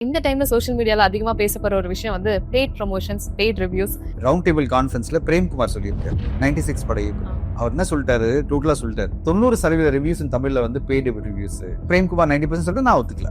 இந்த டைம்ல சோஷியல் மீடியால அதிகமா பேசப்படுற ஒரு விஷயம் வந்து paid promotions, paid reviews. Round table கான்ஃபரன்ஸ்ல பிரேம்குமார் சொல்லியிருக்காரு 96 பட இயக்குனர். அவர் என்ன சொல்லிட்டாரு, டோட்டலா சொல்லிட்டாரு 90% ரிவ்யூஸ் தமிழ்ல வந்து பெய்டு ரிவ்யூஸ். பிரேம்குமார் 90% சொல்லிட்டு நான் ஒத்துக்கல.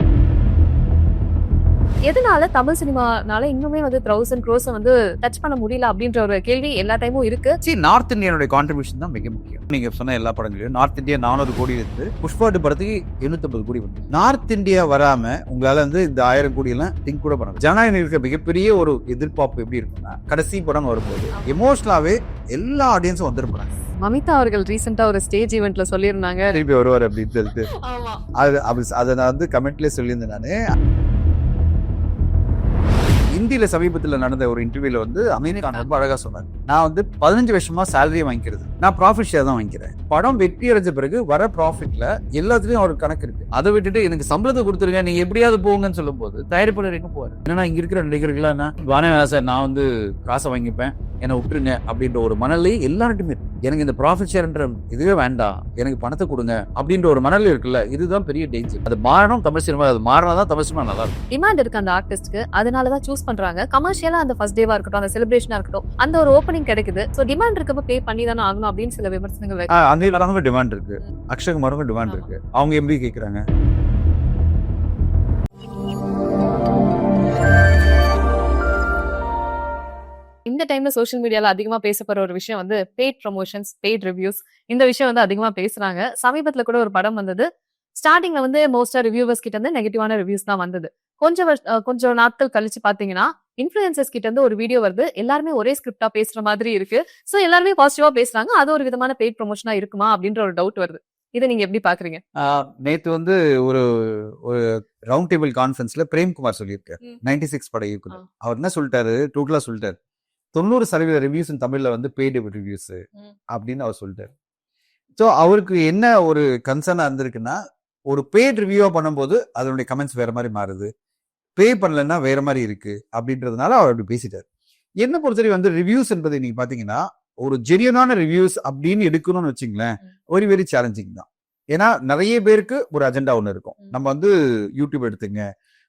எதனால தமிழ் சினிமானால இன்னுமே வந்து 1000 crores வந்து டச் பண்ண முடியல அப்படின்ற ஒரு கேள்வி எல்லா டைமும் இருக்கு. நார்த் இந்தியனுடைய கான்ட்ரிபியூஷன் தான் மிக முக்கியம். நீங்க சொன்ன எல்லா படங்களையும் நார்த் இந்தியா 400 கோடி இருந்து புஷ்பாட்டு படத்துக்கு 850 கோடி வந்து நார்த் இந்தியா வராம உங்களால வந்து இந்த 1000 கோடி எல்லாம் திங்க் கூட பண்ணலாம். ஜனநாயகம் இருக்க மிகப்பெரிய ஒரு எதிர்பார்ப்பு எப்படி இருக்குன்னா, கடைசி படம் வரும்போது எமோஷனலாவே எல்லா ஆடியன்ஸும் வந்துருப்பாங்க. மமிதா அவர்கள் ரீசெண்டா ஒரு ஸ்டேஜ் ஈவென்ட்ல சொல்லியிருந்தாங்க, திருப்பி வருவார் அப்படின்னு சொல்லிட்டு. அதை நான் வந்து கமெண்ட்லேயே சொல்லியிருந்தேன். நான் இந்தியில சமீபத்தில் நடந்த ஒரு இன்டர்வியூல வந்து அமீர் கான் ரொம்ப அழகா சொன்னார். நான் வந்து 15 வருஷமா சேலரியை வாங்கிக்கிறது, நான் ப்ராஃபிட் ஷேர் தான் வாங்கிக்கிறேன். படம் வெற்றி அடைஞ்ச பிறகு வர ப்ராஃபிட்ல எல்லாத்துலயும் ஒரு கணக்கு இருக்கு. அதை விட்டுட்டு எனக்கு சம்பளத்தை கொடுத்துருங்க, நீங்க எப்படியாவது போங்கன்னு சொல்லும் போது தயாரிப்பாளர் எங்க போவாரு? ஏன்னா இங்க இருக்கிற நடிகர்கள் என்ன வானே சார், நான் வந்து காசை வாங்கிப்பேன், என்னை விட்டுருங்க அப்படின்ற ஒரு மனநிலை எல்லார்ட்டுமே இருக்கு. எனக்கு இந்த ப்ராஃபிட் ஷேர்ன்ற இதுவே வேண்டாம், எனக்கு பணத்தை கொடுங்க அப்படின்ற ஒரு மனநிலை இருக்குல்ல, இதுதான் பெரிய டேஞ்சர். அது மாறணும் தமிழ் சினிமா. அது மாறினாதான் தமிழ் சினிமா நல்லா இருக்கும். டிமாண்ட் இருக்கு அந்த ஆர்டிஸ்ட்க்கு, அதனாலதான் சூஸ் பண்றாங்க. கமர்ஷியலா அந்த ஃபர்ஸ்ட் டேவா இருக்கட்டும், அந்த செலிப்ரேஷனா இருக்கட்டும், அந்த ஒரு ஓப்பனிங் கிடைக்குது. சோ டிமாண்ட் இருக்கப்ப பே பண்ணி தானே ஆகணும் அப்படின்னு சில விமர்சனங்கள் வைக்க. அந்த எல்லாருக்கும் டிமாண்ட் இருக்கு. அக்ஷய்குமாருக்கும் டிமாண்ட் இருக்கு. அவங்க எப்படி கேட்கறாங்க? இந்த டைம்ல சோஷியல் மீடியால அதிகமா பேசப்படுற ஒரு விஷயம் வந்து பெய்ட் ப்ரமோஷன்ஸ், பெய்ட் ரிவ்யூஸ். இந்த விஷயம் வந்து அதிகமா பேசுறாங்க. சமீபத்துல கூட ஒரு படம் வந்தது. ஸ்டார்டிங்ல வந்து மோஸ்டா ரிவ்யூவர்ஸ் கிட்ட இருந்து நெகட்டிவான ரிவ்யூஸ் தான் வந்தது. கொஞ்சம் நாட்கள் கழிச்சு பாத்தீங்கன்னா இன்ஃபுளுசர்ஸ் கிட்ட இருந்து ஒரு வீடியோ வருது, எல்லாருமே ஒரே ஸ்கிரிப்டா பேசுற மாதிரி இருக்கு. சோ எல்லாருமே பாசிட்டிவா பேசுறாங்க. அது ஒரு விதமான பெய்ட் ப்ரமோஷனா இருக்குமா அப்படின்ற ஒரு டவுட் வருது. இதை நீங்க எப்படி பாக்குறீங்க? நேத்து வந்து ஒரு ஒரு ரவுண்ட் டேபிள் கான்ஃபரன்ஸ்ல பிரேம்குமார் சொல்லியிருக்காரு 96 பட இயக்குனர். அவர் என்ன சொல்லிட்டாரு, டோட்டலா சொல்லிட்டாரு 90% ரிவ்யூஸ் தமிழ்ல வந்து பெய்டு ரிவ்யூஸ் அப்படின்னு அவர் சொல்லிட்டாரு. ஸோ அவருக்கு என்ன ஒரு கன்சர்னா இருந்திருக்குன்னா, ஒரு பெய்ட் ரிவ்யூவா பண்ணும்போது அதனுடைய கமெண்ட்ஸ் வேற மாதிரி மாறுது, பே பண்ணலன்னா வேற மாதிரி இருக்கு அப்படின்றதுனால அவர் அப்படி பேசிட்டாரு. என்ன பொறுத்தவரை வந்து ரிவ்யூஸ் என்பது நீங்க பாத்தீங்கன்னா, ஒரு ஜெனியூனான ரிவ்யூஸ் அப்படின்னு எடுக்கணும்னு வச்சுங்களேன், வெரி சேலஞ்சிங் தான். ஏன்னா நிறைய பேருக்கு ஒரு அஜெண்டா ஒன்று இருக்கும். நம்ம வந்து யூடியூப் எடுத்துங்க,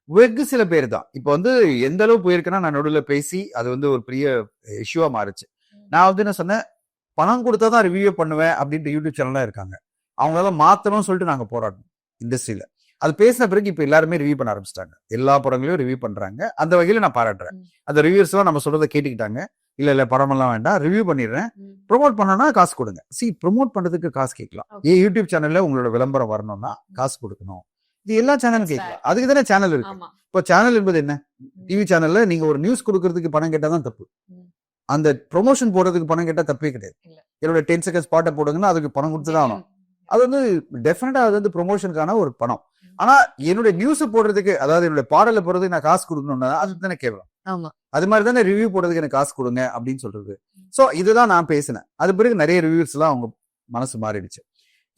வெகு சில பேர் தான். இப்போ வந்து எந்த அளவு போயிருக்குன்னா, நான் நடுவில் பேசி அது வந்து ஒரு பெரிய இஷ்யூவா மாறுச்சு. நான் வந்து என்ன சொன்னேன், பணம் கொடுத்தா தான் ரிவ்யூ பண்ணுவேன் அப்படின்ட்டு யூடியூப் சேனல்லாம் இருக்காங்க. அவங்களால மாத்தணும்னு சொல்லிட்டு நாங்க போராடணும் இண்டஸ்ட்ரியில. அது பேசின பிறகு இப்ப எல்லாருமே ரிவ்யூ பண்ண ஆரம்பிச்சிட்டாங்க. எல்லா படங்களையும் ரிவ்யூ பண்றாங்க. அந்த வகையில நான் பாராட்டுறேன். அந்த ரிவ்யூஸ் எல்லாம் நம்ம சொல்றதை கேட்டுக்கிட்டாங்க. இல்ல படமெல்லாம் வேண்டாம், ரிவ்யூ பண்ணிடுறேன், ப்ரொமோட் பண்ணனா காசு கொடுங்க. ப்ரொமோட் பண்றதுக்கு காசு கேட்கலாம். யூடியூப் சேனல்ல உங்களோட விளம்பரம் வரணும்னா காசு கொடுக்கணும். இது எல்லா சேனலும் கேட்கலாம். அதுக்கு தானே சேனல் இருக்கு. இப்போ சேனல் என்பது என்ன? டிவி சேனல்ல நீங்க ஒரு நியூஸ் கொடுக்கறதுக்கு பணம் கேட்டாதான் தப்பு. அந்த ப்ரொமோஷன் போடுறதுக்கு பணம் கேட்டா தப்பே கிடையாது. என்னோட 10 செகண்ட்ஸ் பாட்டை போடுங்கன்னா அதுக்கு பணம் கொடுத்துதான் ஆகணும். அது வந்து டெஃபினட்டா அது வந்து ப்ரொமோஷனுக்கான ஒரு பணம். ஆனா என்னுடைய நியூஸ் போடுறதுக்கு, அதாவது என்னுடைய பாடலை போடுறதுக்கு நான் காசு கொடுக்கணும்னா அது தானே கேட்கலாம். அது மாதிரி தானே ரிவ்யூ போடுறதுக்கு எனக்கு காசு கொடுங்க அப்படின்னு சொல்றது. சோ இதுதான் நான் பேசினேன். அது பிறகு நிறைய ரிவ்யூஸ் எல்லாம் அவங்க மனசு மாறிடுச்சு.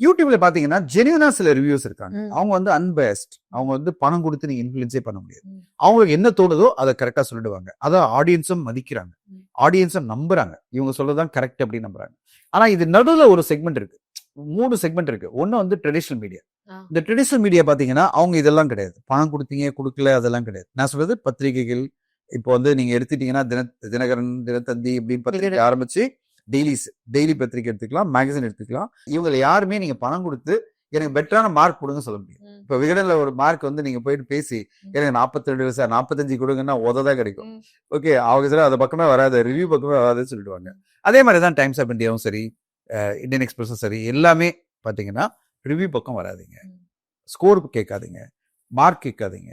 யூடியூப்ல பாத்தீங்கன்னா ஜெனியூனா சில ரிவ்யூஸ் இருக்காங்க. அவங்க வந்து அன்பயஸ்ட். அவங்க வந்து பணம் கொடுத்து நீங்க இன்ஃபுளுன்ஸே பண்ண முடியாது. அவங்களுக்கு என்ன தோணுதோ அதை கரெக்டா சொல்லிடுவாங்க. அதான் ஆடியன்ஸும் மதிக்கிறாங்க, ஆடியன்ஸும் நம்புறாங்க. இவங்க சொல்லதான் கரெக்ட் அப்படின்னு நம்புறாங்க. ஆனா இது நடுவுல ஒரு செக்மெண்ட் இருக்கு, 3 செக்மெண்ட் இருக்கு. ஒன்னு வந்து ட்ரெடிஷனல் மீடியா. இந்த ட்ரெடிஷனல் மீடியா பாத்தீங்கன்னா அவங்க இதெல்லாம் கிடையாது. பணம் கொடுத்தீங்க கொடுக்கல அதெல்லாம் கிடையாது. நான் சொல்றது பத்திரிகைகள். இப்போ வந்து நீங்க எடுத்துட்டீங்கன்னா தினகரன், தினத்தந்தி இப்படின்னு பத்திரிகை ஆரம்பிச்சு டெய்லி பத்திரிகை எடுத்துக்கலாம், மேகசின் எடுத்துக்கலாம். இவங்க யாருமே நீங்க பணம் கொடுத்து எனக்கு பெட்டரான மார்க் கொடுங்க சொல்ல முடியும். இப்ப விகடன்ல ஒரு மார்க் வந்து நீங்க போயிட்டு பேசி எனக்கு 42 சார் 45 கொடுங்கன்னா உததான் கிடைக்கும். ஓகே, அவங்க சார் அது பக்கமே வராது, ரிவ்யூ பக்கமே வராதுன்னு சொல்லிடுவாங்க. அதே மாதிரிதான் டைம்ஸ் ஆஃப் இந்தியாவும் சரி, இந்தியன் எக்ஸ்பிரஸும் சரி, எல்லாமே பாத்தீங்கன்னா ரிவ்யூ பக்கம் வராதிங்க, ஸ்கோர் கேட்காதீங்க, மார்க் கேட்காதீங்க.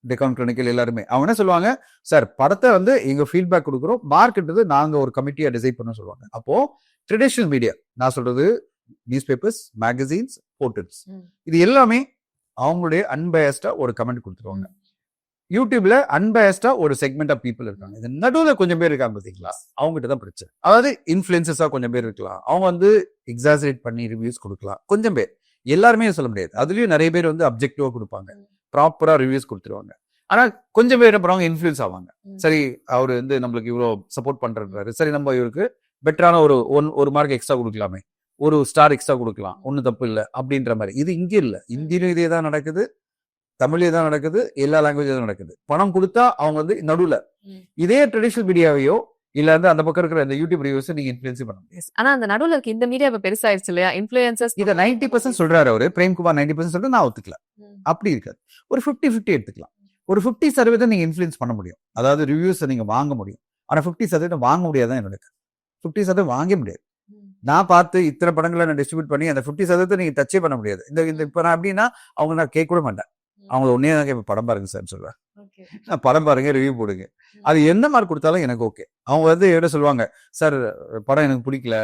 டெக்கான் கிரானிக்கல் எல்லாருமே அவங்க என்ன சொல்லுவாங்க, சார் படத்தை வந்து எங்க ஃபீட்பேக் கொடுக்குறோம், மார்க்ன்றது நாங்க ஒரு கமிட்டியா டிசைட் பண்ண சொல்லுவாங்க. அப்போ ட்ரெடிஷனல் மீடியா, நான் சொல்றது நியூஸ் பேப்பர்ஸ், மேகசின்ஸ், போர்ட்டல்ஸ், இது எல்லாமே அவங்களுடைய அன்பயஸ்டா ஒரு கமெண்ட் கொடுத்துருவாங்க. யூடியூப்ல அன்பயஸ்டா ஒரு செக்மெண்ட் ஆஃப் பீப்புள் இருக்காங்க. இது நடுவில் கொஞ்சம் பேர் இருக்காங்க பாத்தீங்களா, அவங்ககிட்ட தான் பிரச்சனை. அதாவது இன்ஃபுளுசஸா கொஞ்சம் பேர் இருக்கலாம். அவங்க வந்து எக்ஸாசரேட் பண்ணி ரிவ்யூஸ் கொடுக்கலாம். கொஞ்சம் பேர், எல்லாருமே சொல்ல முடியாது. அதுலயும் நிறைய பேர் வந்து அப்ஜெக்டிவா கொடுப்பாங்க, ப்ராப்பரா ரிவ்யூஸ் கொடுத்துருவாங்க. ஆனா கொஞ்சம் பேர் அப்புறம் இன்ஃபுளுன்ஸ் ஆவாங்க. சரி, அவரு வந்து நம்மளுக்கு இவ்வளவு சப்போர்ட் பண்றாரு, சரி நம்ம இவருக்கு பெட்டரான ஒரு மார்க் எக்ஸ்ட்ரா கொடுக்கலாமே, ஒரு ஸ்டார் எக்ஸ்ட்ரா கொடுக்கலாம், ஒன்னும் தப்பு இல்லை அப்படின்ற மாதிரி. இது இங்க இல்ல, இந்தியிலும் இதே தான் நடக்குது, தமிழ்ல தான் நடக்குது, எல்லா லாங்குவேஜ் நடக்குது. பணம் கொடுத்தா அவங்க வந்து நடுவுல இதே ட்ரெடிஷனல் மீடியாவையோ இல்ல வந்து அந்த பக்கம் இருக்கிற அந்த யூடியூப் ரிவ்யூஸ் நீங்க இன்ஃபுளுன்ஸ் பண்ண முடியாது. ஆனா அந்த நடுவுல இருக்க இந்த மீடியா இப்ப பெருசாயிருச்சு இல்லையா? இன்ஃப்ளூயன்சர்ஸ் இதை 90% சொல்றாரு அவரு, பிரேம்குமார் 90% சொல்றது நான் ஒத்துக்கல. அப்படி இருக்காது. ஒரு 50-50 எடுத்துக்கலாம். ஒரு 50% நீங்க இன்ஃபுளுன்ஸ் பண்ண முடியும். அதாவது ரிவ்யூஸ் நீங்க வாங்க முடியும். ஆனா 50% வாங்க முடியாதான் என்னோட 50% வாங்க முடியாது. நான் பார்த்து இத்தனை படங்களை நான் டிஸ்ட்ரிபியூட் பண்ணி அந்த 50% நீங்க டச்சே பண்ண முடியாது. இந்த இப்ப நான் எப்படின்னா அவங்க நான் கேட்க கூட மாட்டேன். அவங்க ஒன்னே தான் கேட்பேன், படம் பாருங்க சார் சொல்லுவேன். நான் படம் பாருங்க, ரிவ்யூ போடுங்க, அது எந்த மார்க் கொடுத்தாலும் எனக்கு ஓகே. அவங்க வந்து என்ன சொல்லுவாங்க, சார் படம் எனக்கு பிடிக்கல,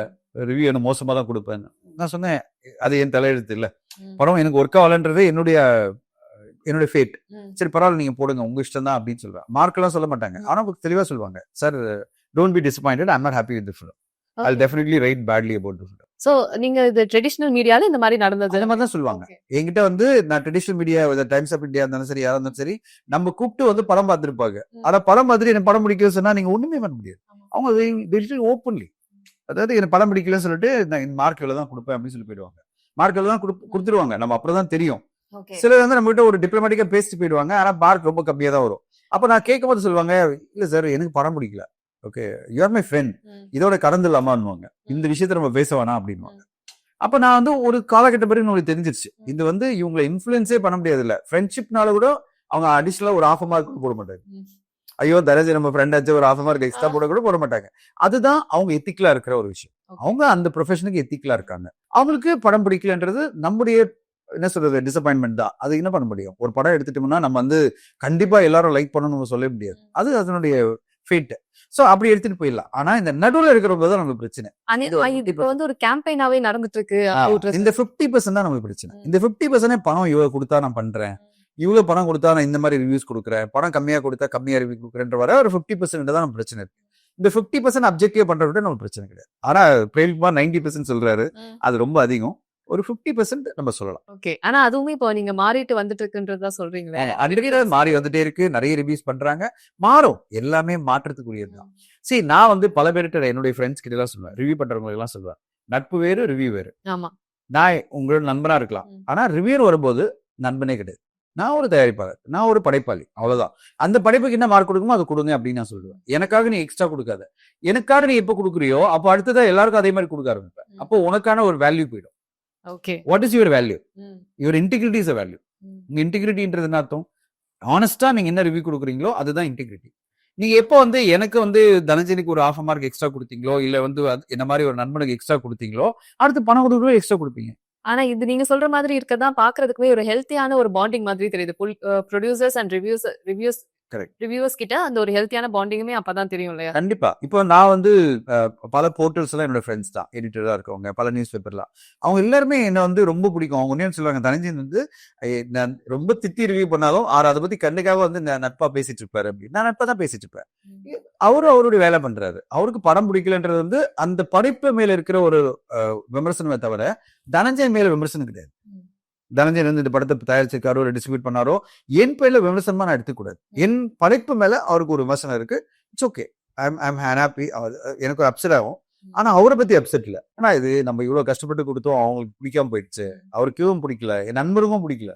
ரிவ்யூ எனக்கு மோசமா தான் கொடுப்பேன். நான் சொன்னேன், அது என் தலையெழுத்து இல்ல. படம் எனக்கு ஒர்க் ஆகலன்றது என்னுடைய ஃபேட். சரி பரவாயில்ல நீங்க போடுங்க, உங்க இஷ்டம் தான் அப்படின்னு சொல்லுவேன். மார்க் எல்லாம் சொல்ல மாட்டாங்க. ஆனா தெளிவா சொல்லுவாங்க, sir don't be disappointed, I am not happy with the film, I'll definitely write badly about the film. So நீங்க இது ட்ரெடிஷனல் மீடியால இந்த மாதிரி நடந்தது அந்த மாதிரி தான் சொல்லுவாங்க. என்கிட்ட வந்து நான் traditional media, Times of India இருந்தாலும் சரி, யாரா இருந்தாலும் சரி, நம்ம கூப்பிட்டு வந்து படம் பார்த்துருப்பாங்க. ஆனா படம் பார்த்துட்டு எனக்கு படம் பிடிக்கல சொன்னா நீங்க ஒண்ணுமே பண்ண முடியாது. அவங்க ஓப்பன்லி, அதாவது எனக்கு படம் பிடிக்கலன்னு சொல்லிட்டு நான் மார்க் எவ்வளவு தான் கொடுப்பேன் அப்படின்னு சொல்லி போயிடுவாங்க. மார்க் எவ்வளவு தான் கொடுத்துருவாங்க. நம்ம அப்புறம் தான் தெரியும். சிலர் வந்து நம்ம கிட்ட ஒரு டிப்ளமேட்டிக்கா பேசிட்டு போயிடுவாங்க. ஆனா மார்க் ரொம்ப கம்மியா தான் வரும். அப்ப நான் கேட்கும் போது சொல்லுவாங்க, இல்ல சார் எனக்கு படம் பிடிக்கல, okay you are my friend, இதோட கடந்துலாமான்னுவாங்க. இந்த விஷயத்த நம்ம பேச வேணாம் அப்படின்வாங்க. அப்ப நான் வந்து ஒரு காலகட்ட பிறகு உங்களுக்கு தெரிஞ்சிருச்சு, இது வந்து இவங்களை இன்ஃபுளுன்ஸே பண்ண முடியாது. இல்ல ஃப்ரெண்ட்ஷிப்னால கூட அவங்க அடிஷனலா ஒரு ½ மார்க் போட மாட்டாங்க. ஐயோ தரஜி நம்ம ஃப்ரெண்ட் ஆச்சு, ஒரு ½ மார்க் எக்ஸ்ட்ரா போட மாட்டாங்க. அதுதான் அவங்க எத்திக்கலா இருக்கிற ஒரு விஷயம். அவங்க அந்த ப்ரொஃபஷனுக்கு எத்திக்கலா இருக்காங்க. அவங்களுக்கு படம் பிடிக்கலன்றது நம்முடைய என்ன சொல்றது டிசப்பாயின்மெண்ட் தான். அது என்ன பண்ண முடியும்? ஒரு படம் எடுத்துட்டோம்னா நம்ம வந்து கண்டிப்பா எல்லாரும் லைக் பண்ணணும்னு சொல்ல முடியாது. அது அதனுடைய ஃபேட். சோ அப்படி எடுத்துட்டு போயிடலாம். ஆனா இந்த நடுவுல இருக்கிறவங்க தான் நமக்கு பிரச்சனை. இப்ப வந்து ஒரு கேம்பெயினாவே நடந்துட்டு இருக்கு. இந்த 50% தான் நமக்கு பிரச்சனை. இந்த 50% பணம் இவ்வளவு கொடுத்தா நான் பண்றேன், இவ்வளவு பணம் கொடுத்தா நான் இந்த மாதிரி ரிவ்யூஸ் கொடுக்குறேன், பணம் கம்மியா கொடுத்தா கம்மியா ரிவ்யூ கொடுக்குறேன்ற வர ஒரு 50% தான் நம்ம பிரச்சனை இருக்கு. இந்த 50% அப்ஜெக்டிவ் பண்றத நமக்கு பிரச்சனை கிடையாது. ஆனா பிரேம்குமார் 90% சொல்றாரு, அது ரொம்ப அதிகம். ஒரு 50% நம்ம சொல்லலாம். ஓகே. ஆனா அதுவுமே இப்போ நீங்க மாறிட்டு வந்துட்டு இருக்குன்றதா சொல்றீங்களே. அதுவே மாறி வந்துட்டே இருக்கு. நிறைய ரிவ்யூஸ் பண்றாங்க. மாறும். எல்லாமே மாற்றத்துக்குரியதுதான். சரி நான் வந்து பல பேர்கிட்ட என்னுடைய ஃப்ரெண்ட்ஸ் கிட்ட எல்லாம் சொல்லுவேன், ரிவ்யூ பண்றவங்களுக்கு எல்லாம் சொல்லுவேன், நட்பு வேறு ரிவ்யூ வேறு. ஆமா. நான் உங்களோட நண்பனா இருக்கலாம், ஆனா ரிவ்யூ வரும்போது நண்பனே கிடையாது. நான் ஒரு தயாரிப்பாளர், நான் ஒரு படைப்பாளி, அவ்வளவுதான். அந்த படைப்புக்கு என்ன மார்க் கொடுக்குமோ அது கொடுங்க அப்படின்னு நான் சொல்லுவேன். எனக்காக நீ எக்ஸ்ட்ரா கொடுக்காத. எனக்காக நீ எப்ப கொடுக்குறியோ அப்ப அடுத்ததா எல்லாருக்கும் அதே மாதிரி கொடுக்க ஆரம்பிப்பேன். அப்போ உனக்கான ஒரு வேல்யூ போயிடும். Okay. What is your value? Your integrity is a value. உங்க இன்டெகிரிட்டின்றது என்ன அர்த்தம்? ஆனஸ்டா நீங்க என்ன ரிவ்யூ கொடுக்குறீங்களோ அதுதான் இன்டெகிரிட்டி. நீங்க எப்போ வந்து எனக்கு வந்து தனஞ்சனிக்கு ஒரு ½ மார்க் எக்ஸ்ட்ரா கொடுத்தீங்களோ, இல்ல வந்து என்ன மாதிரி ஒரு நண்பனுக்கு எக்ஸ்ட்ரா கொடுத்தீங்களோ, அடுத்து பணம் கொடுக்குறோம் எக்ஸ்ட்ரா கொடுப்பீங்க. ஆனா இது நீங்க சொல்ற மாதிரி இருக்கதான் பாக்குறதுக்குமே ஒரு ஹெல்த்தியான ஒரு பாண்டிங் மாதிரி தெரியுது. ப்ரொடியூசர்ஸ் அண்ட் ரிவ்யூவர்ஸ் கிட்ட அந்த ஒரு ஹெல்த்தியான பாண்டிங்குமே அப்பதான் தெரியும் இல்லையா? கண்டிப்பா. இப்போ நான் வந்து பல போர்ட்டல்ஸ் எல்லாம் என்னோட ஃப்ரெண்ட்ஸ் தான், எடிட்டரா இருக்கவங்க, பல நியூஸ் பேப்பர்லாம். அவங்க எல்லாருமே என்ன வந்து ரொம்ப பிடிக்கும். அவங்க ஒன்னே சொல்லுவாங்க, தனஞ்சன் வந்து நான் ரொம்ப திட்டி ரிவ்யூ பண்ணாலும் அதை பத்தி கண்ணுக்காக வந்து நட்பா பேசிட்டு இருப்பாரு அப்படின்னு. நான் நட்பா தான் பேசிட்டு இருப்பேன். அவருடைய வேலை பண்றாரு. அவருக்கு படம் பிடிக்கலன்றது வந்து அந்த படைப்பு மேல இருக்கிற ஒரு விமர்சனமே தவிர தனஞ்சன் மேல விமர்சனம் கிடையாது. தனஞ்சன் வந்து இந்த படத்தை தயாரிச்சிருக்காரோ டிஸ்ட்ரிபியூட் பண்ணாரோ என் பேர்ல விமர்சனமா நான் எடுத்துக்கூடாது. என் படைப்பு மேல அவருக்கு ஒரு விமர்சனம் இருக்கு. It's okay, I'm happy. எனக்கு ஒரு அப்செட் ஆகும். ஆனா அவரை பத்தி அப்செட் இல்ல. ஆனா இது நம்ம இவ்வளவு கஷ்டப்பட்டு கொடுத்தோம், அவங்களுக்கு பிடிக்காம போயிடுச்சு, அவருக்கும் பிடிக்கல, என் நண்பருக்கும் பிடிக்கல.